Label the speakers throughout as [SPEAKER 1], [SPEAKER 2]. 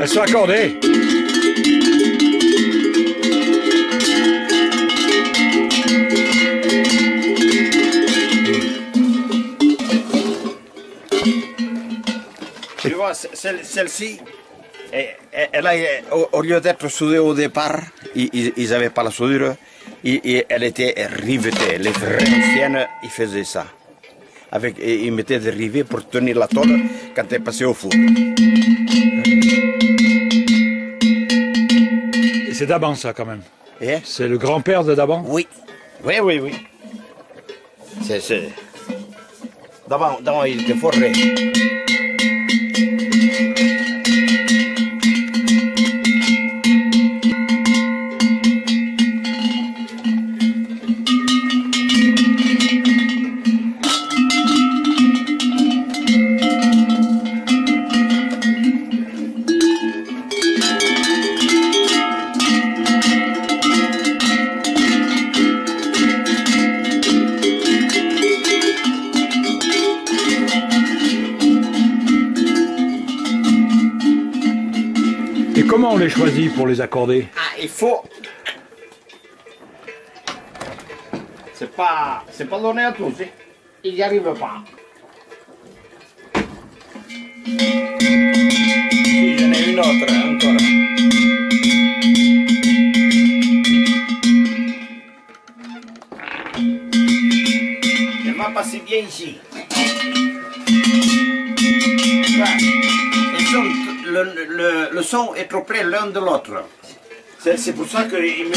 [SPEAKER 1] Elles sont accordées.
[SPEAKER 2] Tu vois, celle-ci, elle a, au lieu d'être soudée au départ, ils n'avaient pas la soudure, elle était rivetée. Les frères anciennes, ils faisaient ça. Ils mettaient des rivets pour tenir la tôle quand elle passait au four.
[SPEAKER 1] Et c'est Daban, ça, quand même.
[SPEAKER 2] Et
[SPEAKER 1] c'est le grand-père de Daban?
[SPEAKER 2] Oui. Oui, oui, oui. C'est... Daban, il était forré.
[SPEAKER 1] Et comment on les choisit pour les accorder?
[SPEAKER 2] Ah, il faut... C'est pas donné à tous, hein. Ils n'y arrivent pas. Si, j'en ai une autre, encore. Elle m'a passé bien ici. Le son est trop près l'un de l'autre. C'est pour ça qu'il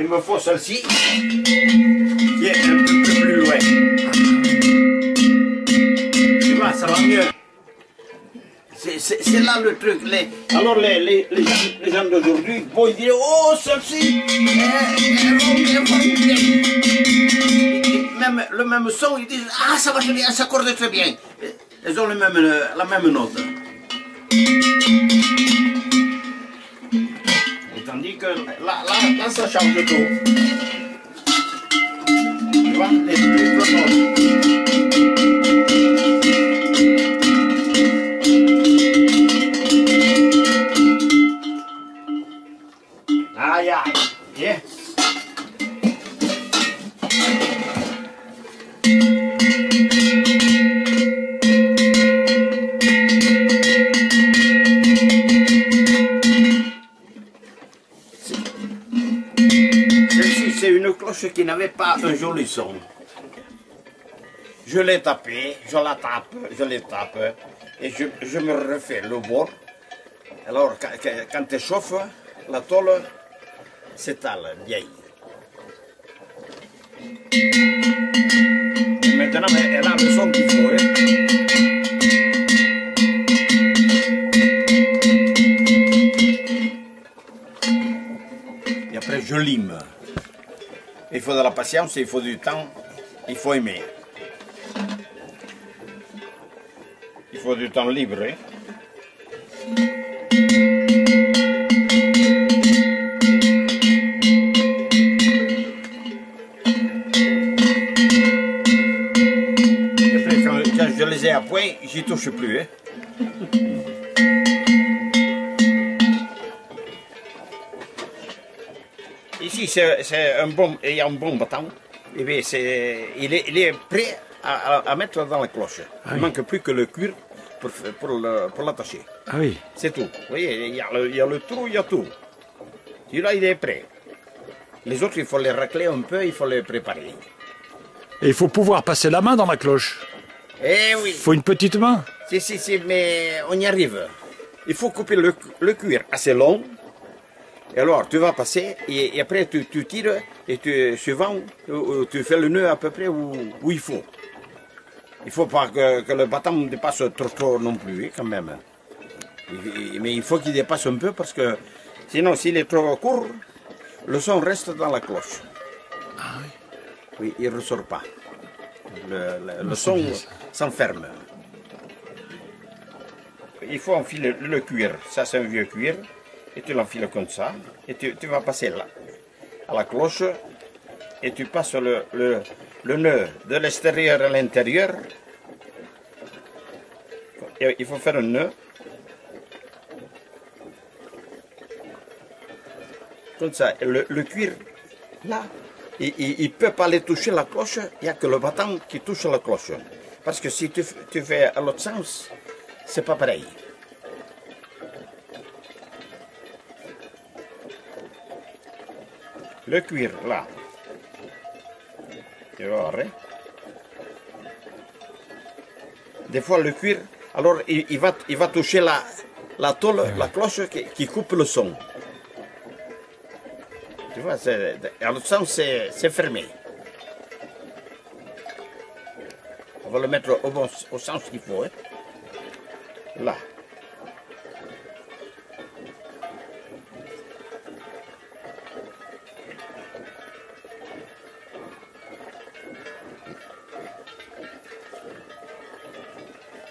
[SPEAKER 2] me faut celle-ci, qui est un peu plus loin. Tu vois, ça va mieux. C'est là le truc. Alors les gens d'aujourd'hui vont dire, oh, celle-ci, même le même son, ils disent, ah, ça va très bien, ça s'accorde très bien. Ils ont la même note. Et tandis que là ça change tout. Tu vois, les deux notes. Aïe aïe, yeah. Celle-ci, c'est une cloche qui n'avait pas un joli son. Je l'ai tapée, je la tape, je les tape, et je me refais le bord. Alors, quand elle chauffe, la tôle s'étale bien. Et maintenant, elle a le son qu'il faut. Hein. Et après, je lime. Il faut de la patience, il faut du temps, il faut aimer. Il faut du temps libre. Hein. Je les ai à point, j'y touche plus. Hein. Ici, c'est un bon, il y a un bon bâton. Et bien, il est prêt à mettre dans la cloche.
[SPEAKER 1] Ah,
[SPEAKER 2] il ne manque plus que le cuir pour l'attacher.
[SPEAKER 1] Ah oui.
[SPEAKER 2] C'est tout. Vous voyez, il y a le trou, il y a tout. Celui-là, il est prêt. Les autres, il faut les racler un peu, il faut les préparer.
[SPEAKER 1] Et il faut pouvoir passer la main dans la cloche.
[SPEAKER 2] Eh oui.
[SPEAKER 1] Il faut une petite main.
[SPEAKER 2] Si, mais on y arrive. Il faut couper le cuir assez long. Et alors, tu vas passer, et après, tu tires, et suivant, tu fais le nœud à peu près où il faut. Il ne faut pas que le bâton dépasse trop non plus, quand même. Mais il faut qu'il dépasse un peu, parce que sinon, s'il est trop court, le son reste dans la cloche.
[SPEAKER 1] Ah oui.
[SPEAKER 2] Oui, il ne ressort pas. Le son s'enferme. Il faut enfiler le cuir. Ça, c'est un vieux cuir. Et tu l'enfiles comme ça. Et tu vas passer là, à la cloche. Et tu passes le nœud de l'extérieur à l'intérieur. Il faut faire un nœud. comme ça. Et le cuir, là, il ne peut pas aller toucher la cloche, il n'y a que le bâton qui touche la cloche. Parce que si tu fais à l'autre sens, c'est pas pareil. Le cuir, là. Tu vois, hein? Des fois, le cuir, alors il va toucher la tôle, la cloche qui coupe le son. Tu vois, à l'autre sens, c'est fermé. On va le mettre au sens qu'il faut. Hein? Là.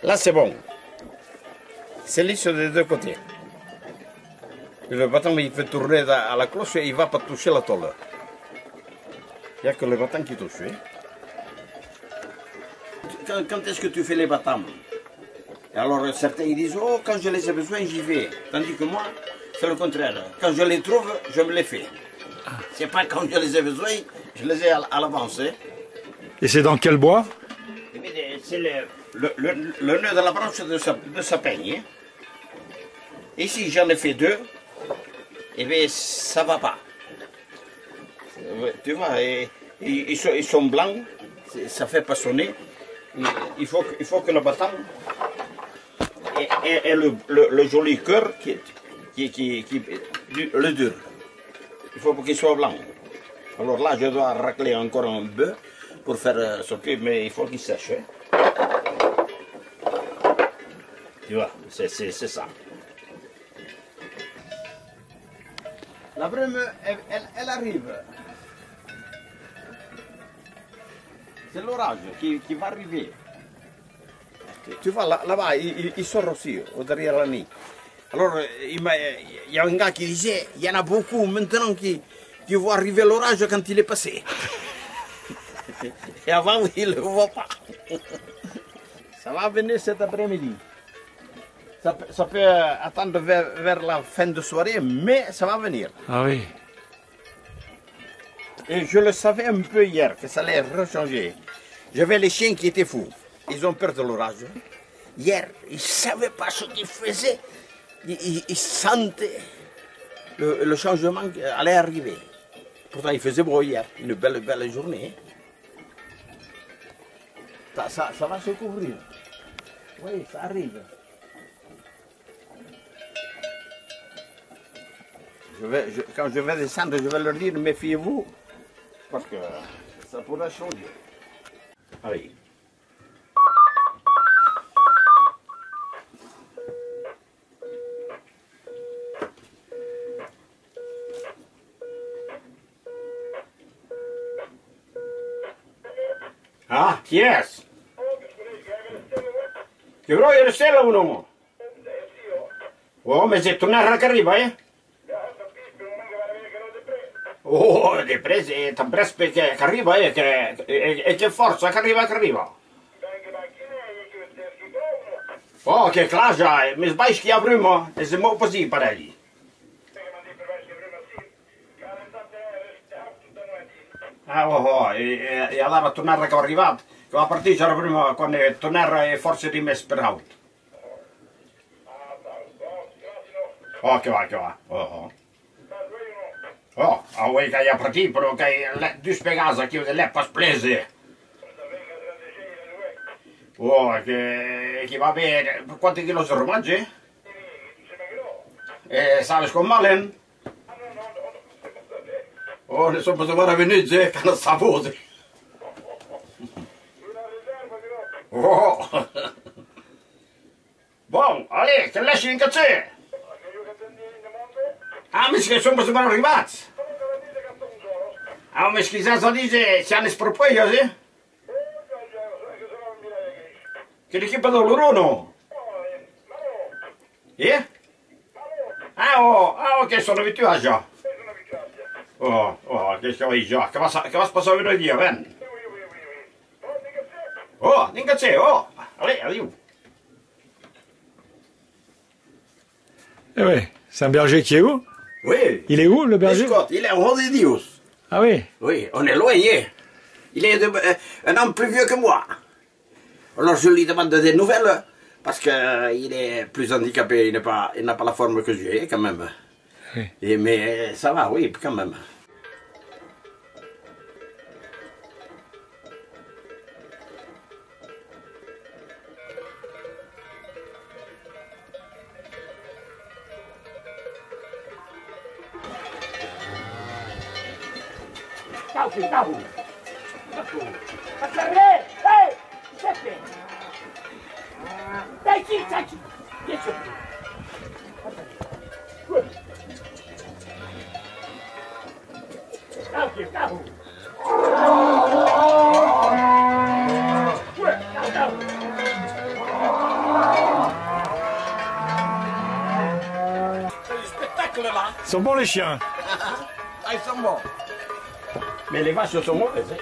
[SPEAKER 2] Là, c'est bon. C'est lisse des deux côtés. Le bâton, il fait tourner à la cloche et il ne va pas toucher la tôle. Il n'y a que le bâton qui touche. Hein? Quand est-ce que tu fais les bâtons? Alors, certains ils disent, oh, quand je les ai besoin, j'y vais. Tandis que moi, c'est le contraire. Quand je les trouve, je me les fais. C'est pas quand je les ai besoin, je les ai à l'avance. Hein?
[SPEAKER 1] Et c'est dans quel bois?
[SPEAKER 2] C'est le nœud de la branche de sapin. Hein? Ici, j'en ai fait deux. Et bien, ça va pas. Tu vois, ils sont blancs, ça fait pas sonner. Il faut que le bâton ait le joli cœur le dur. Il faut qu'il soit blanc. Alors là, je dois racler encore un peu pour faire sauter, mais il faut qu'il sèche. Hein? Tu vois, c'est ça. La brume, elle arrive. C'est l'orage qui va arriver. Tu vois, là-bas, il sort aussi, derrière la nuit. Alors, il y a un gars qui disait, il y en a beaucoup maintenant qui voient arriver l'orage quand il est passé. Et avant, il ne le voit pas. Ça va venir cet après-midi. Ça peut attendre vers la fin de soirée, mais ça va venir.
[SPEAKER 1] Ah oui.
[SPEAKER 2] Et je le savais un peu hier, que ça allait rechanger. J'avais les chiens qui étaient fous. Ils ont peur de l'orage. Hier, ils ne savaient pas ce qu'ils faisaient. Ils sentaient le changement qui allait arriver. Pourtant, il faisait beau hier. Une belle journée. Ça va se couvrir. Oui, ça arrive. Quand je vais descendre, je vais leur dire, méfiez-vous, parce que ça pourrait changer. Allez. Ah, yes. Che vuoi restare o no? Oh, ma se tornare che arriva, eh? Oh, di prese, tan presto che arriva, e che forza che arriva. Oh, che clasia, mi sbagli che avremo, e se muove così, paregli. Ah, e allora tornare che è arrivato, che la partita era prima, quando tornare forse di me sperato. Oh, che va, Oh, vuoi che hai partito, però che tu spiegasa che le pas prese. Oh, che va bene, quanti chilo sono mangi? Sabes con Malen? Oh, ne sono potuto a venire, che non saputo. Oh. Bon, allez, che lasci in cazzè. Ah, ma che sono potuto arrivati. Ah, ma scusa, dice, si hanno sproppoio, sì? Che l'equipa da loro no? Eh? Ah, ok, sono abituato già. Oh, che stai già, che va passare venire via, ven. Oh, ringrazio, oh, allez.
[SPEAKER 1] Eh oui, c'est un berger qui est où?
[SPEAKER 2] Oui.
[SPEAKER 1] Il est où, le berger?
[SPEAKER 2] Scott, il est en Rodedius.
[SPEAKER 1] Ah oui?
[SPEAKER 2] Oui, on est éloigné. Il est un homme plus vieux que moi. Alors je lui demande des nouvelles, parce qu'il est plus handicapé, il n'a pas la forme que j'ai, quand même. Oui. Mais ça va, oui, quand même.
[SPEAKER 1] Ils sont bons les chiens.
[SPEAKER 2] Ah, ils sont bons. Mais les vaches sont mauvaises. Hein.